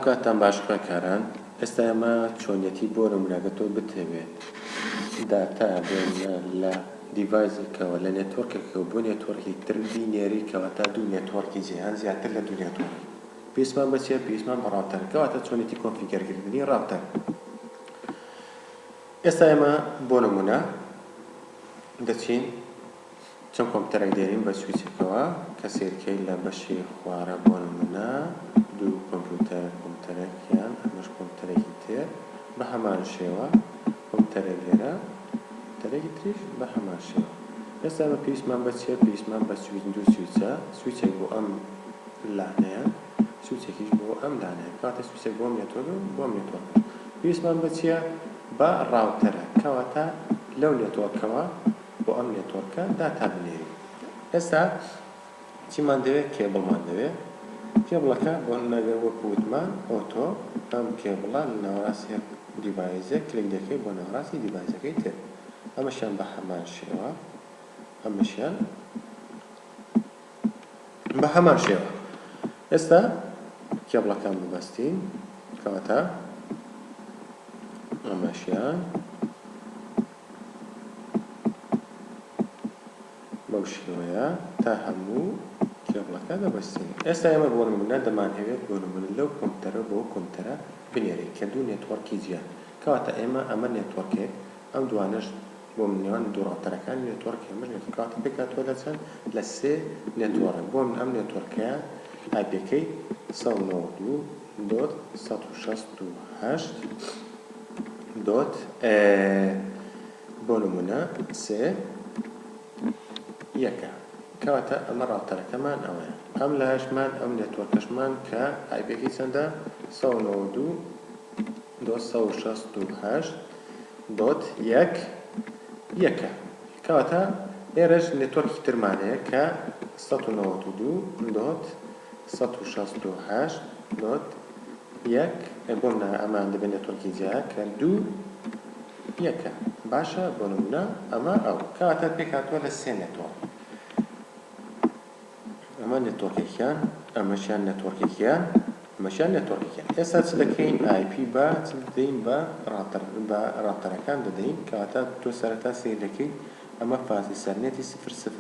کاتان باش کاران ئێستا ئێمە چۆنیەتی بۆ نمونەگەتەوە بتەوێت داتا بێن لە دیڤایزێکەوە لە نێتوەرکێکەوە بۆ نێتوەرکی تر بینێری کەواتە دوو نێتوەرکی جیهان زیاتر لە دوو نێتوەرک پێویستمان بەچیە پێویستمان بە ڕاوتەر کەواتە چۆنیەتی کۆنفیگەرکردنی ڕاوتەر ئێستا ئێمە بۆ نمونە دەچین چەند کۆمپیوتەرێک دێنین بە سویچێکەوە کە سیرکەی لە بەشی خوارە بۆ نمونە دوو کۆمپیوتەرێکیان ئەمەش کۆمپیوتەرێکی تر بە هەمان شێوە کۆمپیوتەرێک لێرە کۆمپیوتەرێکی تریش بە هەمان شێوە ئێستا ئەمە پێویستمان بە چیە پێویستمان بە دوو سویچە سویچێک بۆ ئەم لانەیە سویچێکیش بۆ ئەم لانەیە کاتە سویچێک بۆ ئەم نێتوەرک بۆ ئەم نێتوەرک پێویستمان بە چیە بە ڕاوتەرە کەواتە لەو نێتوەرکەوە بۆ ئەم نێتوەرکە داتا بنێری ئێستا چیمان دەوێت کێبڵمان دەوێت کێبڵەکە بۆ نەگەر وەکو وتمان ئۆتۆ ئەم کێبڵە لە ناوەڕاستی دیڤایزێک کلیک دەکەی بۆ ناوەڕاستی دیڤایزەکەی تر ئەمەشیان بە هەمان شێوە ئەمەشیان بە هەمان شێوە ئێستا کێبڵەکان ببەستین کەواتە ئەمەشیان بەو شێوەیە تا هەموو کێبڵەکە دەبەستین ئێستا ئێمە بۆ نمونە دەمانەوێت بۆ نمونە لەو کۆمپیوتەرە بۆ کۆمپیوتەرە بنێرین کە دوو نێتوەرکی جیهان کەواتە ئێمە ئەمە نێتوەرکێک ئەم دوانەش بۆ نێوان دوو ڕاوتەرەکانی نێتوەرک ئێمە کەواتە پێکاتوە لە چەند لە سێ نێتوەرک بۆ من ئەم نێتوەرکەیە ئایپیەکەی 192.168 دۆت بۆ نمونە سێ یەکە کەواتە ئەمە ڕاوتەرەکەمان ئەوەیە ئەم لایشمان ئەم نێتوەرکەشمان کە ئایپیەکەی چەندە 192.168 دۆت یەکە کەواتە ئێرەش نێتوەرکی ترمانەیە کە 192.168 دۆت یەک بۆم ئەمان دەبێت نێتوەرکی جیهان کە دوو یەکە باشە بۆ نمونە ئەمە ئەو کەواتە پێکاتوە لە سێ نێتوەرک ئەمە نێتوەرکێکیان ئەمەشیان نێتوەرکێکیان ئەمەشیان نێتوەرکێکیان ئێستا چ دەکەین IP بە چ دەدەین بە ڕاوتەرەکان دەدەین کەواتە تۆ سەرەتا سیر دەکەیت ئەمە فازی سەرنێتی 0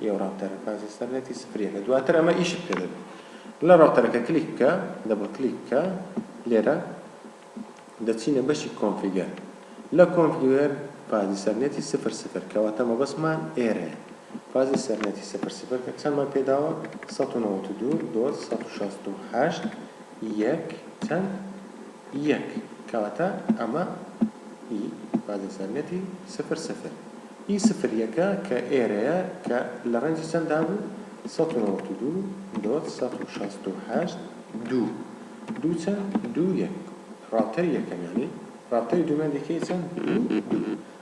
یەو ڕاوتەرە فازی سەرنێتی 0 دواتر ئەمە ئیشت پێ دەبێت لە ڕاوتەرەکە کلیک بکە دەبڵ کلیک بکە لێرە دەچینە بەشی کۆنفیگەر لە کۆنفیگەر فازی سەرنێتی 0 کەواتە مەبەستمان ئێرەیە فازی سەرنێتی 0 کە چەندمان پێداوە 192.168 یەک چەند یەک کەواتە ئەمە فازی سەرنێتی 0 ئی 0 کە ئێرەیە کە لە ڕەنجی چەنددا بوو 192.168 دوو چەند دوو یەک ڕاوتەری یەکەم یعنی ڕاوتەری دوومیان دەکەی چەند دوو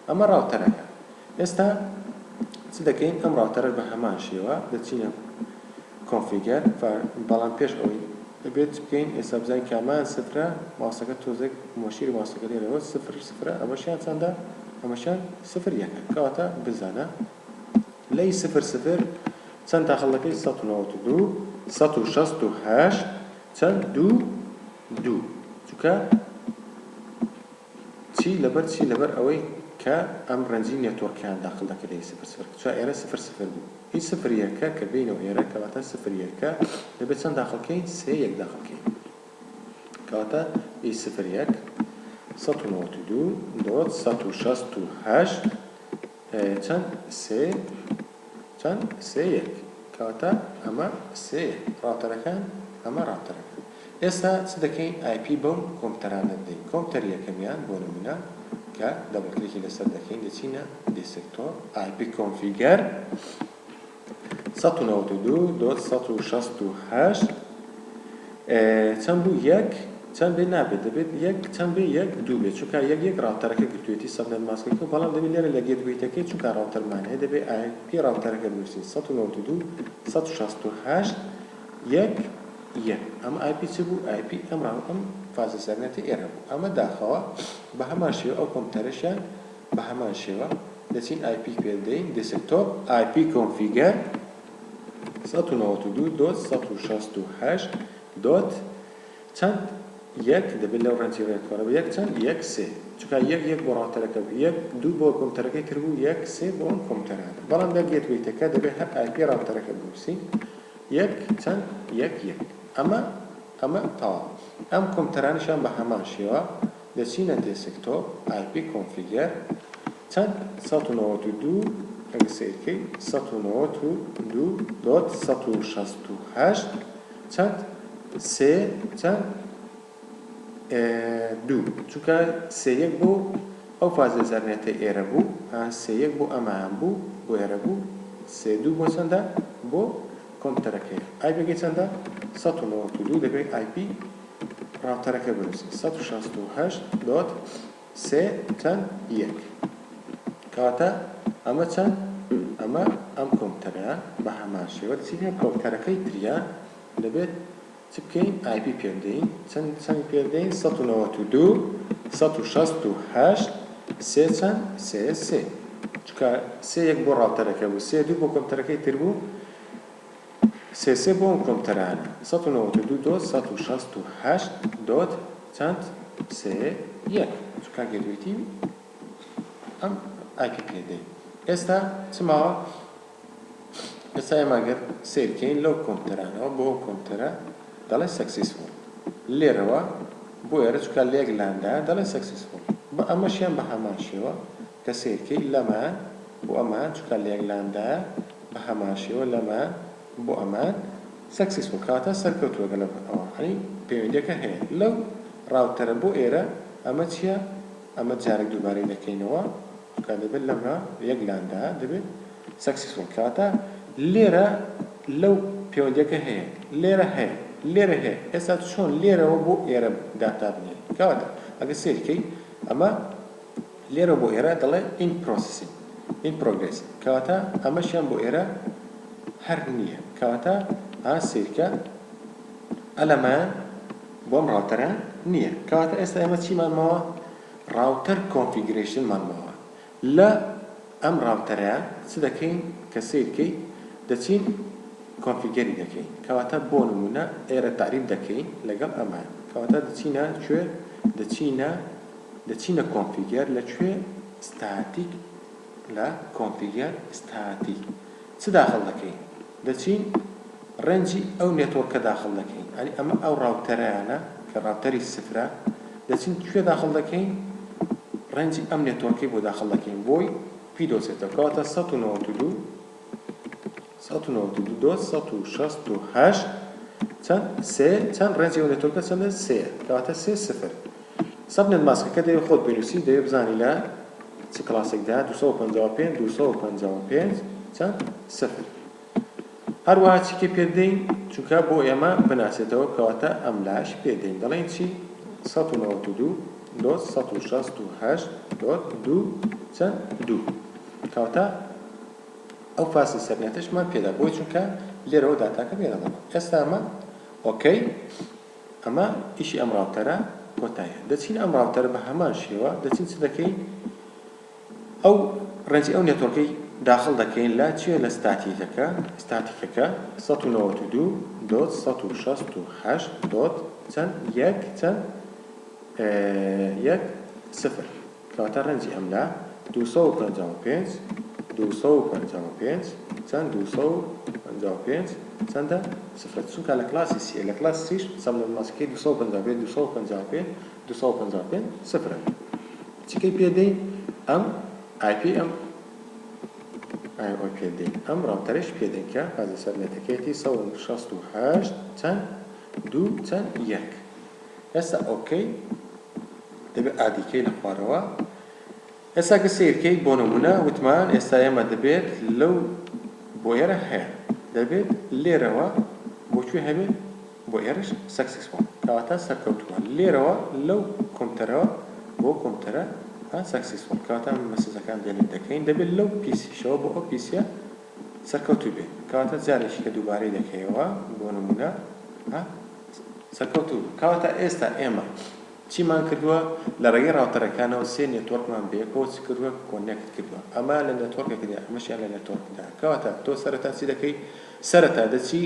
ئەمە ڕاوتەرەکە ئێستا چ دەکەین ئەم ڕاوتەرە بە هەمان شێوە دەچینە کۆنفیگەر بەڵام پێش ئەوەی دەبێت بکەین ئێستا بزانین کامان سفرە ماسەکە تۆزێک مۆشیری ماسەکە لێرەوە 0 ئەمەشیان چەندە ئەمەشیان 0 یەکە کەواتە بزانە لەی 0 چەند داخڵ دەکەی 192.168 چەند دوو چونکە چی لەبەر ئەوەی کە ئەم ڕەنجی نێتوەرکیان داخڵ دەکەی لەی 0 چون ئێرە 0 بوو هی 0 یەکە کە بینەوە ئێرە کەواتە 0 یەکە دەبێت چەند داخڵکەین 3 یەک داخڵکەین کەواتە هی 0 یەک 192.168 چەند سێ یەک کەواتە ئەمە سێ ڕاوتەرەکان ئەمە ڕاوتەرەکان ئێستا چ دەکەین IP بەو کۆمپیوتەرانە دەین کۆمپیوتەر یەکەمیان بۆ نمونە کە دەبڵکلیکی لەسەر دەکەین دەچینە دێسکتۆپ IP کۆنفیگەر 192.168 چەند بوو یەک چەند بێ نابێت دەبێت یەک چەند بێ یەک دوو بێت چونکە یەک ڕاوتەرەکە گرتوێتی سەبنەت ماسکەکە بەڵام دەبێت لێرە لە گێتوێتەکەی چونکە ڕاوتەرمان هەیە دەبێت IP ڕاوتەرەکە بنووسین 192.168 یەک ئەم IP چ بوو IP ئەم فازە سەرنێتی ئێرە بوو ئەمە داخەوە بە هەمان شێوە ئەو کۆمپیوتەرەشیان بە هەمان شێوە دەچین IP پێ دەین دێسکتۆپ IP کۆنفیگەر 192.168 چەند یەک دەبێت لەو ڕەنجی ڕێکوەرەوە یەک چەند یەک سێ چونکە یەک بۆ ڕاوتەرەکە یەک دوو بۆ کۆمپیوتەرەکەی تر بوو یەک سێ بۆ ئەم کۆمپیوتەرانە بەڵام لە گێتوەیتەکە دەبێت هەر ئایپی ڕاوتەرەکە بنووسین یەک چەند یەک ئەمە تەواو ئەم کۆمپیوتەرانیشان بە هەمان شێوە دەچینە دێسکتۆپ ئایپی کۆنفیگەر چەند 192 ئەگە سیرکەی 192.168 چەند سێ چەند دوو چونکە سێ یەک بوو ئەو فازە زەرنێتە ئێرە بوو سێ یەک بۆ ئەمان بوو بۆ ئێرە بوو سێ دوو بۆ چەندە بۆ کۆمپیوتەرەکەی ئایپێکی چەندە 192 دەبێت ئایپی ڕاوتەرەکە بنووسین 168.3 چەند یەک کاتە ئەمە چەند ئەمە ئەم کۆمپیوتەرە بە هەمان شێوە دەچینە کۆمپیوتەرەکەی تریە دەبێت چ بکەین ئایپی پێ بدەین چەند پێ بدەین 192 168 سێ چەند سێ سێ چونکە سێ یەک بۆ ڕاوتەرەکە بوو سێ دوو بۆ کۆمپیوتەرەکەی تر بوو سێ سێ بۆ ئەم کۆمپیوتەرانە 192.168 چەند سێ یەک چونکە گەروێتی ئەم ئایپی پێ دەین ئێستا چماوە ئێستا ئێمەگەر سیرکەین لەو کۆمپیوتەرانەوە بۆ کۆمپیوتەرە دەڵێ سەکسیسفۆل لێرەوە بۆ ئێرە چونکە لێک لاندایە دەڵێ سەکسیسفۆل بە ئەمەشیان بە هەمان شێوە کە سیرکەی لەمان بۆ ئەمان چونکە لێک لاندایە بە هەمان شێوە لەمان بۆ ئەمان سەکسیسفۆل کاتە سەرکەوتووەگە لە ئەوە هەنی پەیوەندیەکە هەیە لەو ڕاوتەرە بۆ ئێرە ئەمە چییە ئەمە جارێک دووبارەی دەکەینەوە چونکە دەبێت لەمە یەک لاندایە دەبێت سەکسیسفۆل کاتە لێرە لەو پەیوەندیەکە هەیە لێرە هەیە لێرە هەیە ئێستا چۆن لێرەوە بۆ ئێرە داتا بنێن کەواتە ئەگە سیرکەی ئەمە لێرە بۆ ئێرە دەڵێ in processing in progress کەواتە ئەمەشیان بۆ ئێرە هەر نییە کەواتە سیرکە ئەلەمان بۆم ڕاوتەرە نییە کەواتە ئێستا ئێمە چیمانمەوە ڕاوتەر کۆنفیگرێشنمانمەوە لە ئەم ڕاوتەرەیە چ دەکەین کە سیرکەی دەچین کۆنفیگەری دەکەین کەواتە بۆ نمونە ئێرە تعریف دەکەین لەگەڵ ئەمان کەواتە دەچینە کوێ دەچینە کۆنفیگەر لەکوێ ستاتیک لە کۆنفیگەر ستاتیک چ داخڵ دەکەین دەچین ڕەنجی ئەو نێتۆرکە داخڵ دەکەین ئەنی ئەمە ئەو ڕاوتەرەیانە کە ڕاوتەری سفرە دەچین کوێ داخڵ دەکەین ڕەنجی ئەم نێتۆرکەی بۆ داخڵ دەکەین بۆی پی دۆسێتەوە کەواتە 192.168 چەند سێ چەند ڕێنجی ئەو نێتۆرکە چەندە سێ کەواتە سێ سفر سەبنێت ماسکەکە دەوێت خۆت بنووسی دەوێت بزانی لە چ کلاسێکدا 255 255 چەند سفر هەروەها چیکە پێ بدەین چونکە بۆ ئێمە بناسێتەوە کەواتە ئەم لاش پێ دەین دەڵێن چی 192.168.2 چەند دوو کەواتە ئەو فاسی سەرنێتەشمان پێدا بۆی چونکە لێرەوە داتاکە پێدەڵێن ئێستا ئەمە ئۆکەی ئەمە ئیشی ئەم ڕاوتەرە کۆتایە دەچین ئەم ڕاوتەرە بە هەمان شێوە دەچین چ دەکەین ئەو ڕێنجی ئەو نێتۆرکەی داخڵ دەکەین لە چیە لە ستاتیکەکە 192.168 چەند یەک چەند یەک سفر کەواتە ڕەنجی ئەملا 255 255 چەند 255 چەندە سفر چونکە لە کلاسی سیە لە کلاس سیش سەمنە ماسکەی 255 سفرە چیکەی پێدەین ئەم ئایپی ئەم پێدەین ئەم ڕاوتەرەش پێدەین کە فازە سەرنێتەکەیەتی 168 چەند دوو چەند یەک ئێستا ئۆکەی دەبێت ئادیکەی لە خوارەوە ئێستا کە سیرکەی بۆ نمونە وتمان ئێستا ئێمە دەبێت لەو بۆ ئێرە هەیە دەبێت لێرەوە بۆکوێ هەبێت بۆ ئێرەش سەکسیسفۆل کەواتە سەرکەوتووە لێرەوە لەو کۆمپیوتەرەوە بۆ کۆمپیوتەرە سەکسیسفۆل کەواتە مەسەجەکان دێنێت دەکەین دەبێت لەو پیسیشەوە بۆ ئەو پیسیە سەرکەوتوو بێت کەواتە جارێکی کە دووبارەی دەکەیەوە بۆ نمونە سەرکەوتوو کەواتە ئێستا ئێمە چیمان کردووە لە ڕێگەی ڕاوتەرەکانەوە سێ نێتۆرکمان بەیەکەوە چ کردووە کۆنێکت کردووە ئەمە لە نێتۆرکێکدا ئەمەشیان لە نێتۆرکدا کەواتە تۆ سەرەتا چی دەکەی سەرەتا دەچی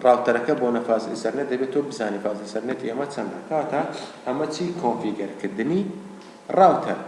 ڕاوتەرەکە بۆ نەفازلی سەرنێت دەبێت تۆ بزانی فازلی سەرنێتی ئەمە چەندە کاتە ئەمە چی کۆنفیگەرکردنی ڕاوتەر